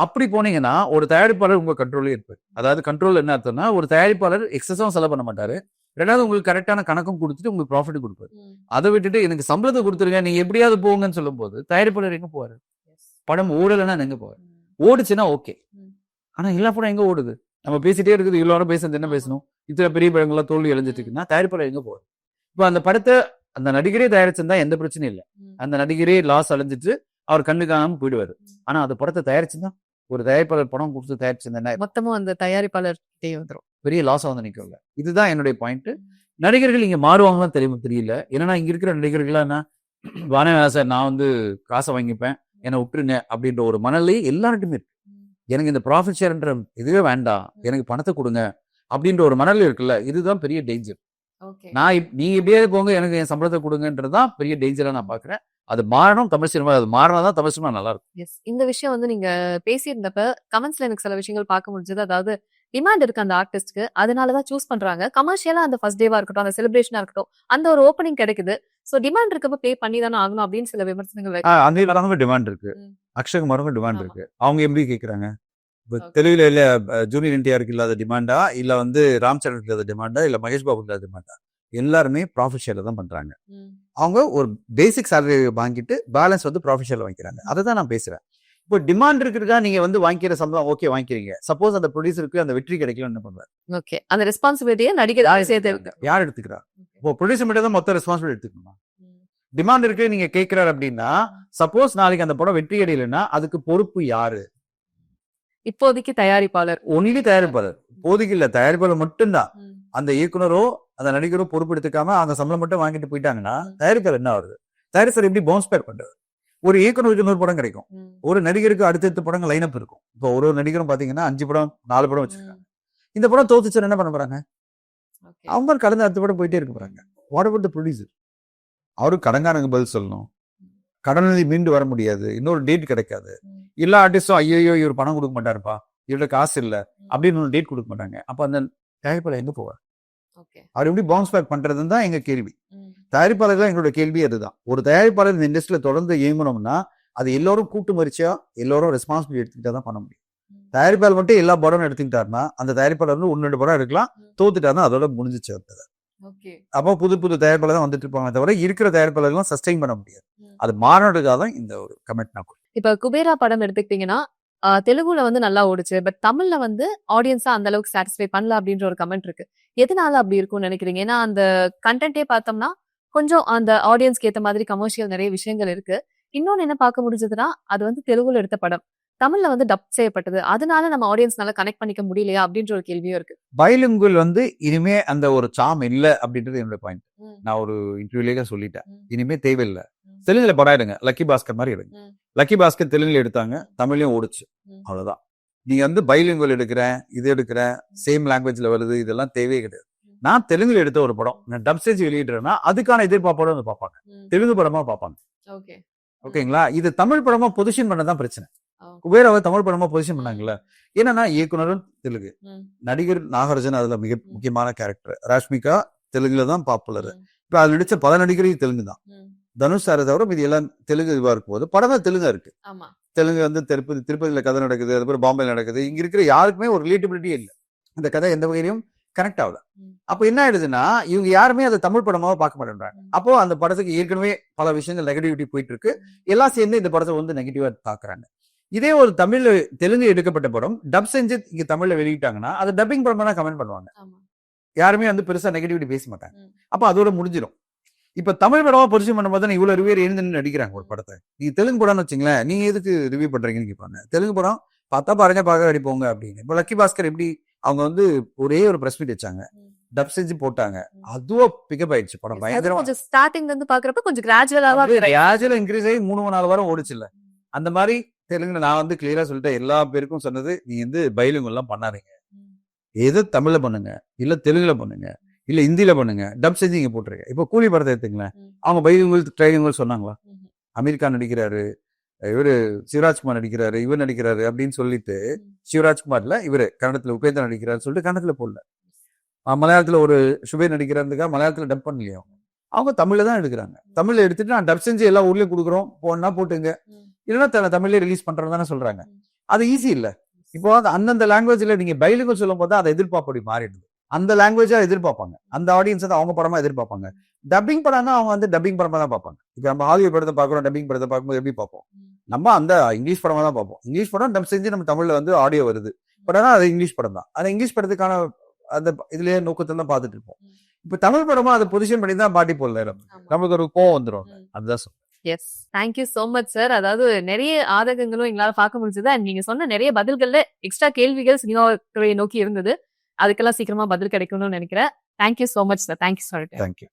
அப்படி போனீங்கன்னா ஒரு தயாரிப்பாளர் உங்க கண்ட்ரோலே இருப்பாரு. அதாவது கண்ட்ரோல் என்ன அர்த்தம்னா, ஒரு தயாரிப்பாளர் எக்ஸஸும் செலவு பண்ண மாட்டாரு, ரெண்டாவது உங்களுக்கு கரெக்டான கணக்கும் கொடுத்துட்டு உங்களுக்கு ப்ராஃபிட் கொடுப்பாரு. அதை விட்டுட்டு எனக்கு சம்பளத்தை கொடுத்துருங்க நீங்க எப்படியாவது போங்கன்னு சொல்லும் போது தயாரிப்பாளர் எங்க போவாரு? படம் ஓடலைன்னா எங்க போவாரு? ஓடுச்சுன்னா ஓகே, ஆனா எல்லா படம் எங்க ஓடுது? நம்ம பேசிட்டே இருக்குது, இவ்வளோ நேரம் பேசுறது என்ன பேசணும்? இத்தனை பெரிய படங்கள்லாம் தோல்வி அடைஞ்சிட்டு இருக்குன்னா தயாரிப்பாளர் எங்க போவார்? இப்போ அந்த படத்தை அந்த நடிகரே தயாரிச்சிருந்தா எந்த பிரச்சனையும் இல்லை, அந்த நடிகரே லாஸ் அடைஞ்சிட்டு அவர் கண்ணு காணாம போயிடுவாரு. ஆனா அந்த படத்தை தயாரிச்சுதான் ஒரு தயாரிப்பாளர் படம் கொடுத்து தயாரிச்சிருந்தா மொத்தமும் அந்த தயாரிப்பாளர் வந்துடும், பெரிய லாஸ் வந்து நிற்கல. இதுதான் என்னுடைய பாயிண்ட். நடிகர்கள் இங்க மாறுவாங்களாம் தெரியல. ஏன்னா இங்க இருக்கிற நடிகர்கள்லாம் என்ன, வானே சார் நான் வந்து காசை வாங்கிப்பேன் என்னை விட்டுருங்க அப்படின்ற ஒரு மனநிலை எல்லார்ட்டுமே இருக்கு. எனக்கு இந்த ப்ராஃபிட் ஷேர்ன்ற இதுவே வேண்டாம், எனக்கு பணத்தை கொடுங்க அப்படின்ற ஒரு மனநிலை இருக்குல்ல, இதுதான் பெரிய டேஞ்சர். நீங்க எப்படியாவது போங்க, எனக்கு என் சம்பளத்தை கொடுங்கன்றதுதான் பெரிய டேஞ்சரா நான் பாக்குறேன். அது மாறணும் தமிழ் சினிமா, அது மாறினாதான் தமிழ் சினிமா நல்லா இருக்கும். இந்த விஷயம் வந்து நீங்க பேசியிருந்தப்ப கமெண்ட்ஸ்ல எனக்கு சில விஷயங்கள் பார்க்க முடிஞ்சது. அதாவது டிமாண்ட் இருக்கு அந்த ஆர்டிஸ்ட்க்கு, அதனாலதான் சூஸ் பண்றாங்க. கமர்ஷியலா அந்த ஃபர்ஸ்ட் டேவா இருக்கட்டும், அந்த செலிப்ரேஷனா இருக்கட்டும், அந்த ஒரு ஓப்பனிங் கிடைக்குது. சோ டிமாண்ட் இருக்கப்ப பே பண்ணி தானே ஆகணும் அப்படின்னு சில விமர்சனங்கள். அந்த டிமாண்ட் இருக்கு, அக்ஷய்குமாருக்கும் டிமாண்ட் இருக்கு. அவங்க எப்படி கேட்கறாங்க? தெலுங்குல இல்ல ஜூனியர் என்டிஆருக்கு இல்லாத டிமாண்டா, இல்ல வந்து ராம் சரணுக்கு இல்லாத டிமாண்டா, இல்ல மகேஷ் பாபுக்கு இல்லாத டிமாண்டா? எல்லாருமே ப்ராஃபிட் ஷேர்ல தான் பண்றாங்க. அவங்க ஒரு பேசிக் சேலரி வாங்கிட்டு பேலன்ஸ் வந்து ப்ராஃபிட் ஷேர்ல வாங்கிக்கிறாங்க. அதை தான் நான் பேசுறேன். இப்போ டிமாண்ட் இருக்கிறதா நீங்க வந்து வாங்கிக்கிற சம்பளம் ஓகே வாங்கிக்கிறீங்க. சப்போஸ் அந்த ப்ரொடியூசருக்கு அந்த வெற்றி கிடைக்கல என்ன பண்றாரு? ஓகே, அந்த ரெஸ்பான்சிபிலிட்டியை நடிகர் யார் எடுத்துக்கிறா? இப்போ ப்ரொடியூசர் மட்டும் தான் மொத்த ரெஸ்பான்சிபிலிட்டி எடுத்துக்கணுமா? டிமாண்ட் இருக்கு நீங்க கேட்கிறாரு அப்படின்னா, சப்போஸ் நாளைக்கு அந்த படம் வெற்றி அடையலைன்னா அதுக்கு பொறுப்பு யாரு? இப்போதைக்கு தயாரிப்பாளர். ஒன்லி தயாரிப்பாளர். இப்போதைக்கு இல்ல, தயாரிப்பாளர் மட்டும்தான். அந்த இயக்குனரோ அந்த நடிகரோ பொறுப்பெடுத்துக்காம அந்த சம்பளம் மட்டும் வாங்கிட்டு போயிட்டாங்கன்னா தயாரிப்பாளர் என்ன ஆகுது? தயாரிப்பாளர் எப்படி பவுன்ஸ் பேக் பண்றது? ஒரு இயக்குனருக்கு 100 படம் கிடைக்கும், ஒரு நடிகருக்கு அடுத்தடுத்த படங்கள் லைனப் இருக்கும். இப்போ ஒரு நடிகரும் பாத்தீங்கன்னா 5 படம் 4 படம் வச்சிருக்காங்க. இந்த படம் தோத்துச்சுன்னு என்ன பண்ண போறாங்க? அவங்க கடந்த அடுத்த படம் போயிட்டே இருக்க போறாங்க. What about the producer? அவருக்கு கடங்காரங்க பதில் சொல்லணும், கடனில் மீண்டு வர முடியாது, இன்னொரு டேட் கிடைக்காது. எல்லா ஆர்டிஸ்டும் ஐயோ இவர் பணம் கொடுக்க மாட்டாருப்பா, இவரோட காசு இல்ல அப்படின்னு ஒரு டேட் கொடுக்க மாட்டாங்க. அப்ப அந்த தயாரிப்பாளர் எங்க போவார்? அவர் எப்படி பவுன்ஸ் பேக் பண்றதுன்னு தான் எங்க கேள்வி. தயாரிப்பாளர்கள் எங்களோட கேள்வி அதுதான். ஒரு தயாரிப்பாளர் இந்த இண்டஸ்ட்ரியில தொடர்ந்து இயங்கணும்னா அது எல்லாரும் கூட்டு மரிச்சியா எல்லாரும் ரெஸ்பான்சிபிலிட்டி எடுத்துக்கிட்டா தான் பண்ண முடியும். தயாரிப்பாளர் மட்டும் எல்லா படம் எடுத்துக்கிட்டாருன்னா அந்த தயாரிப்பாளர் வந்து 1-2 படம் எடுக்கலாம், தோத்துட்டாருன்னா அதோட முடிஞ்சிச்சு அடுத்தது. ஓகே. அப்போ புது புது தயாரிப்பாளர் தான் வந்துட்டு இருப்பாங்க தவிர இருக்கிற தயாரிப்பாளர்களும் சஸ்டெயின் பண்ண முடியாது. அது மாறினதுக்காக தான் இந்த ஒரு கமெண்ட் நான் கொடுத்தேன். இப்ப குபேரா படம் எடுத்துக்கிட்டீங்கன்னா தெலுங்குல வந்து நல்லா ஓடுச்சு. பட் தமிழ்ல வந்து ஆடியன்ஸா அந்த அளவுக்கு சாட்டிஸ்ஃபை பண்ணல அப்படின்ற ஒரு கமெண்ட் இருக்கு. எதனால அப்படி இருக்கும்னு நினைக்கிறீங்க? ஏன்னா அந்த கண்டென்ட்டே பார்த்தோம்னா கொஞ்சம் அந்த ஆடியன்ஸ்க்கு ஏத்த மாதிரி கமர்ஷியல் நிறைய விஷயங்கள் இருக்கு. இன்னொன்னு என்ன பார்க்க முடிஞ்சதுன்னா அது வந்து தெலுங்குல எடுத்த படம். தமிழ்ல வந்து டப் செய்யப்பட்டது. அதனால நம்ம ஆடியன்ஸ்னால கனெக்ட் பண்ணிக்க முடியலையா அப்படின்ற ஒரு கேள்வியும் இருக்கு. பைலிங்குவல் வந்து இனிமே அந்த ஒரு சாம் இல்ல அப்படின்றது என்னோட பாயிண்ட். நான் ஒரு இன்டர்வியூலேயே சொல்லிட்டேன். இனிமே தேவையில்லை. தெலுங்குல படம் எடுங்க, லக்கி பாஸ்கர் மாதிரி எடுங்க. லக்கி பாஸ்கர் தெலுங்குல எடுத்தாங்க, தமிழ்லயும் ஓடுச்சு, அவ்வளவுதான். நீங்க வந்து பைலிங்குவல் எடுக்கிறேன், இது எடுக்கிறேன், சேம் லாங்குவேஜ்ல வருது, இதெல்லாம் தேவையே கிடையாது. நான் தெலுங்குல எடுத்த ஒரு படம் நான் டப் செஞ்சு வெளியிடுறேன்னா அதுக்கான எதிர்பார்ப்போட வந்து பார்ப்பாங்க, தெலுங்கு படமா பார்ப்பாங்க. ஓகேங்களா? இது தமிழ் படமா பொசிஷன் பண்ணதான் பிரச்சனை. குபேராவை தமிழ் படமா பொசிஷன் பண்ணாங்கல்ல. என்னன்னா இயக்குனரும் தெலுங்கு, நடிகர் நாகார்ஜுன் அதுல மிக முக்கியமான கேரக்டர், ராஷ்மிகா தெலுங்குல தான் பாப்புலர். இப்ப அது நடிச்ச பல நடிகர்கள் தெலுங்கு தான். தனுஷ் சாரை தவிர மீதி எல்லாம் தெலுங்கு இதுவா இருக்கும் போது படம் தான் தெலுங்கா இருக்கு. தெலுங்கு வந்து திருப்பதியில கதை நடக்குது, அதுக்கப்புறம் பாம்பேல நடக்குது. இங்க இருக்கிற யாருக்குமே ஒரு ரிலேட்டபிலிட்டியே இல்லை. இந்த கதை எந்த வகையிலும் கனெக்ட் ஆகல. அப்ப என்ன ஆயிடுதுன்னா இவங்க யாருமே அதை தமிழ் படமாவா பார்க்க மாட்டேன்றாங்க. அப்போ அந்த படத்துக்கு ஏற்கனவே பல விஷயங்கள் நெகட்டிவிட்டி போயிட்டு இருக்கு. எல்லாம் சேர்ந்து இந்த படத்தை வந்து நெகட்டிவா தாக்குறாங்க. இதே ஒரு தமிழ்ல தெலுங்கு எடுக்கப்பட்ட படம் டப் செஞ்சு இங்க தமிழ்ல வெளியிட்டாங்கன்னா அது டப்பிங் படம் தான் கமெண்ட் பண்ணுவாங்க. யாருமே வந்து பெருசா நெகட்டிவிட்டி பேச மாட்டாங்க. அப்ப அதோட முடிஞ்சிடும். இப்ப தமிழ் படமா பொசிஷன் பண்ணும்போது இவ்வளவு ரிவ்யூர் எழுந்து நடிக்கிறாங்க ஒரு படத்தை. நீங்க தெலுங்கு படம்னு வச்சுங்களேன், நீங்க எதுக்கு ரிவ்யூ பண்றீங்கன்னு கேட்பாங்க. தெலுங்கு படம் பார்த்தா பாருங்க பார்க்க அடிப்போங்க அப்படின்னு. இப்ப லக்கி பாஸ்கர் எப்படி அவங்க வந்து ஒரே ஒரு பிரஸ் மீட் வச்சாங்க, டப் செஞ்சு போட்டாங்க, அதுவும் பிக்கப் ஆயிடுச்சு படம். பயங்கரமா ஸ்டார்டிங்ல இருந்து பாக்குறப்ப கொஞ்சம் கிராஜுவலா இன்க்ரீஸ் ஆகி 3-4 வாரம் ஓடிச்சு இல்ல. அந்த மாதிரி தெலுங்குல நான் வந்து கிளியரா சொல்லிட்டேன், எல்லா பேருக்கும் சொன்னது, நீ வந்து பைலிங்குவல் எல்லாம் பண்ணாதீங்க, எது தமிழ்ல பண்ணுங்க, இல்ல தெலுங்குல பண்ணுங்க, இல்ல ஹிந்தியில பண்ணுங்க, டப் செஞ்சு இங்க போட்டுருங்க. இப்ப கூலி படத்தை எடுத்துங்களேன், அவங்க பைலிங்குவல் ட்ரைலிங்குவல் சொன்னாங்களா? அமீர் கான் நடிக்கிறாரு, இவரு சிவராஜ்குமார் நடிக்கிறாரு, இவர் நடிக்கிறாரு அப்படின்னு சொல்லிட்டு சிவராஜ்குமார்ல இவரு கன்னடத்துல உபேந்திரன் நடிக்கிறாரு சொல்லிட்டு கன்னடத்துல போடல. மலையாளத்துல ஒரு சுபேர் நடிக்கிறாருக்கா மலையாளத்துல டப் பண்ணலையா? அவங்க தமிழ்ல தான் எடுக்கிறாங்க. தமிழ்ல எடுத்துட்டு நான் டப் செஞ்சு எல்லா ஊர்லயும் கொடுக்குறோம், போனா போட்டுங்க, இல்லைன்னா தமிழ்லயே ரிலீஸ் பண்றோம் தானே சொல்றாங்க. அது ஈஸி இல்ல. இப்போ அந்தந்த லாங்குவேஜ்ல நீங்க பைலிங்குவல் சொல்லும் போது அதை எதிர்பார்ப்படி மாறிடுது. அந்த லாங்குவேஜா எதிர்பார்ப்பாங்க, அந்த ஆடியன்ஸ் தான் அவங்க படமா எதிர்பார்ப்பாங்க. டப்பிங் படம்னா அவங்க வந்து டப்பிங் படமா தான் பார்ப்பாங்க. இப்ப நம்ம ஹாலிவுட் படத்தை பார்க்குறோம், டப்பிங் படத்தை பார்க்கும்போது எப்படி பார்ப்போம்? நம்ம அந்த இங்கிலீஷ் படமா தான் பார்ப்போம். இங்கிலீஷ் படம் டப் செஞ்சு நம்ம தமிழ்ல வந்து ஆடியோ வருது, பட் ஆனா அது இங்கிலீஷ் படம் தான். அந்த இங்கிலீஷ் படத்துக்கான அந்த இதுலயே நோக்கத்தை தான் பார்த்துட்டு இருப்போம். இப்ப தமிழ் படமா அதை பொசிஷன் பண்ணி தான் பாட்டி போடல, நம்மளுக்கு ஒரு கோவம் வந்துடும். அதுதான் சொல்றேன். Yes, thank you so much sir. அதாவது நிறைய ஆதகங்களும் எங்களால பார்க்க முடிஞ்சது. அண்ட் நீங்க சொன்ன நிறைய பதில்கள்ல எக்ஸ்ட்ரா கேள்விகள் சினிமாவை நோக்கி இருந்தது. அதுக்கெல்லாம் சீக்கிரமா பதில் கிடைக்கணும்னு நினைக்கிறேன். Thank you so much sir. Thank you sir. Thank you.